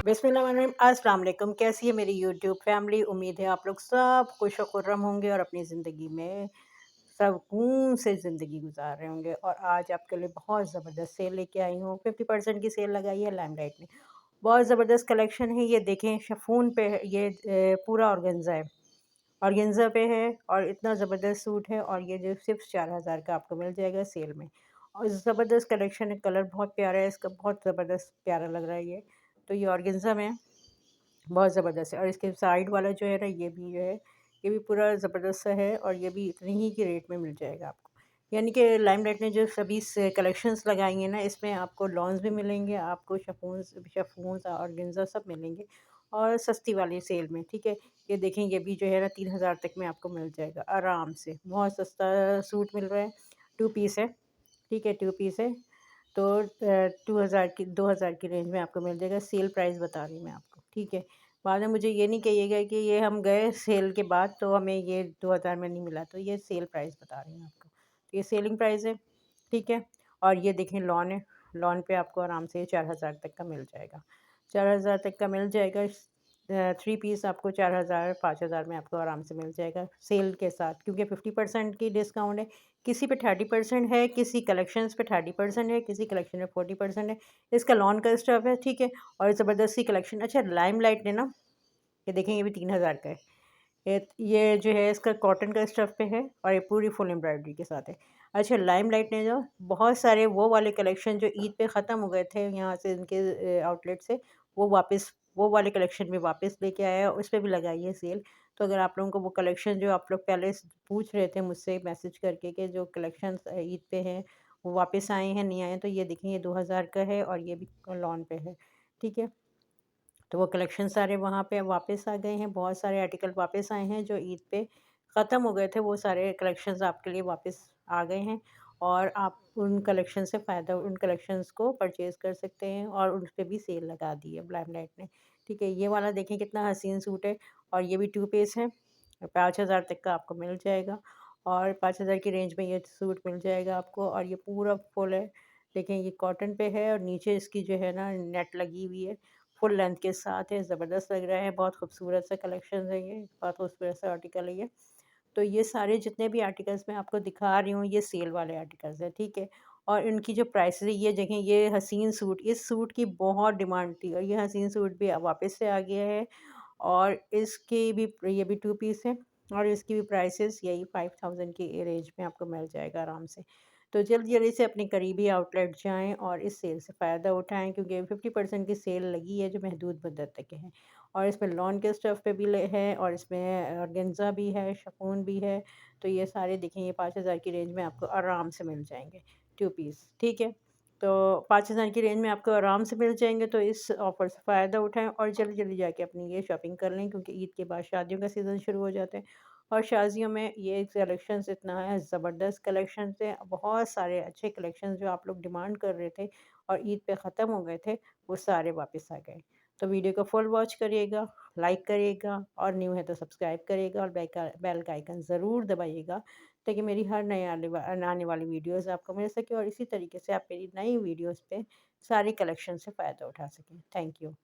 बिस्मिल्लाहिर्रहमानिर्रहीम। अस्सलाम वालेकुम। कैसी है मेरी यूट्यूब फैमिली? उम्मीद है आप लोग सब खुश व खुर्रम होंगे और अपनी ज़िंदगी में सुकून से ज़िंदगी गुजार रहे होंगे। और आज आपके लिए बहुत ज़बरदस्त सेल लेके आई हूँ। 50% की सेल लगाई है लाइमलाइट ने। बहुत ज़बरदस्त कलेक्शन है। ये देखें, शिफॉन पे है ये, पूरा ऑर्गेन्जा है। ऑर्गेन्जा पे है और इतना ज़बरदस्त सूट है और ये जो सिर्फ 4000 का आपको मिल जाएगा सेल में। और ज़बरदस्त कलेक्शन है, कलर बहुत प्यारा है इसका, बहुत ज़बरदस्त प्यारा लग रहा है ये। तो ये ऑर्गेन्जा में है, बहुत ज़बरदस्त है। और इसके साइड वाला जो है ना, ये भी जो है, ये भी पूरा ज़बरदस्त सा है और ये भी इतने ही के रेट में मिल जाएगा आपको। यानी कि लाइमलाइट ने जो सभी से कलेक्शंस लगाई हैं ना, इसमें आपको लॉन्स भी मिलेंगे, आपको शिफॉन्स शिफॉन्स ऑर्गेन्जा सब मिलेंगे और सस्ती वाली सेल में, ठीक है। ये देखें, ये भी जो है ना 3000 तक में आपको मिल जाएगा आराम से। बहुत सस्ता सूट मिल रहा है। 2 पीस है, ठीक है, 2 पीस है। तो 2000 की 2000 की रेंज में आपको मिल जाएगा। सेल प्राइस बता रही हूँ मैं आपको, ठीक है। बाद में मुझे ये नहीं कहिएगा कि ये हम गए सेल के बाद तो हमें ये 2000 में नहीं मिला, तो ये सेल प्राइस बता रही हूँ आपको। तो ये सेलिंग प्राइस है, ठीक है। और ये देखें, लॉन है। लॉन पे आपको आराम से 4000 तक का मिल जाएगा। 4000 तक का मिल जाएगा। 3 पीस आपको 4000 5000 में आपको आराम से मिल जाएगा सेल के साथ, क्योंकि 50% की डिस्काउंट है। किसी पे 30% है, किसी कलेक्शंस पे 30% है, किसी कलेक्शन में 40% है। इसका लॉन का स्टफ़ है, ठीक है। और ज़बरदस्ती कलेक्शन। अच्छा, लाइमलाइट ने ना, ये देखें, ये भी 3000 का है। ये जो है इसका कॉटन का स्टफ़ पे है और ये पूरी फुल एम्ब्रॉयडरी के साथ है। अच्छा, लाइमलाइट ने जो बहुत सारे वो वाले कलेक्शन जो ईद पे ख़त्म हो गए थे यहाँ से, इनके आउटलेट से, वो वापस, वो वाले कलेक्शन भी वापस लेके आया है और उस पे भी लगाई है सेल। तो अगर आप लोगों को वो कलेक्शन जो आप लोग पहले पूछ रहे थे मुझसे मैसेज करके कि जो कलेक्शंस ईद पे हैं वो वापस आए हैं नहीं आए हैं, तो ये देखें, ये 2000 का है और ये भी लॉन पे है, ठीक है। तो वो कलेक्शन सारे वहाँ पे वापस आ गए हैं। बहुत सारे आर्टिकल वापस आए हैं जो ईद पे ख़त्म हो गए थे, वो सारे कलेक्शंस आपके लिए वापस आ गए हैं। और आप उन कलेक्शन से फ़ायदा, उन कलेक्शंस को परचेज़ कर सकते हैं और उन पे भी सेल लगा दी है लाइमलाइट ने, ठीक है। ये वाला देखें कितना हसीन सूट है और ये भी 2 पीस है। 5000 तक का आपको मिल जाएगा और 5000 की रेंज में ये सूट मिल जाएगा आपको। और ये पूरा फुल है। देखें, ये कॉटन पे है और नीचे इसकी जो है ना नेट लगी हुई है, फुल लेंथ के साथ है। ज़बरदस्त लग रहा है, बहुत खूबसूरत सा कलेक्शन है ये, बहुत खूबसूरत सा आर्टिकल है ये। तो ये सारे जितने भी आर्टिकल्स मैं आपको दिखा रही हूँ, ये सेल वाले आर्टिकल्स हैं, ठीक है। और इनकी जो प्राइस है, ये देखें, ये हसीन सूट, इस सूट की बहुत डिमांड थी और ये हसीन सूट भी अब वापस से आ गया है। और इसकी भी, ये भी 2 पीस है और इसकी भी प्राइसेस यही 5000 की रेंज में आपको मिल जाएगा आराम से। तो जल्दी-जल्दी से अपने करीबी आउटलेट जाएँ और इस सेल से फ़ायदा उठाएँ, क्योंकि 50% की सेल लगी है जो महदूद मुद्दत तक है। और इसमें लॉन के स्टफ़ पे भी है और इसमें ऑर्गेन्जा भी है, शिफॉन भी है। तो ये सारे देखें, ये 5000 की रेंज में आपको आराम से मिल जाएँगे 2 पीस, ठीक है। तो 5000 की रेंज में आपको आराम से मिल जाएँगे, तो इस ऑफ़र से फ़ायदा उठाएँ और जल्दी-जल्दी जाके अपनी ये शॉपिंग कर लें, क्योंकि ईद के बाद शादियों का सीज़न शुरू हो जाता है। और शादियों में ये कलेक्शंस इतना है, ज़बरदस्त कलेक्शंस हैं, बहुत सारे अच्छे कलेक्शंस जो आप लोग डिमांड कर रहे थे और ईद पे ख़त्म हो गए थे, वो सारे वापस आ गए। तो वीडियो को फुल वॉच करिएगा, लाइक करिएगा और न्यू है तो सब्सक्राइब करिएगा और बेल का आइकन ज़रूर दबाइएगा, ताकि मेरी हर नए आने वाली वीडियोज़ आपको मिल सके और इसी तरीके से आप मेरी नई वीडियोज़ पे सारी कलेक्शन से फ़ायदा उठा सकें। Thank you.